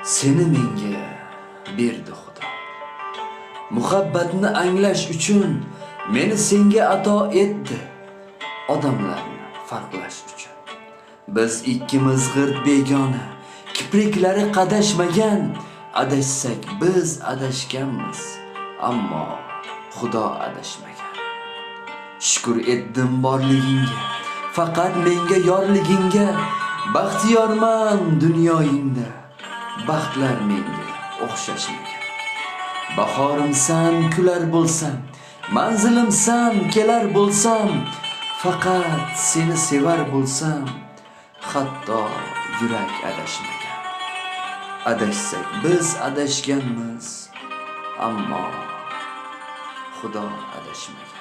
Seni menga berdi Xudo. Muhabbatni anglash uchun meni senga ato etdi. Odamlarni farqlash uchun. Biz ikkimiz g'irt begona, kipriklari qadashmagan, adashsak biz adashganmiz, ammo Xudo adashmagan. Shukr etdim borligingga, faqat menga yorligingga. Baxtiyorman dunyoyingda, baxtlar menga o'xshashmagan. Bahorimsan, kular bo'lsam, manzilimsan, kelar bo'lsam, faqat seni sevar bo'lsam, hatto yurak adashmagan. Adashsak biz adashganmiz, ammo Xudo adashmagan.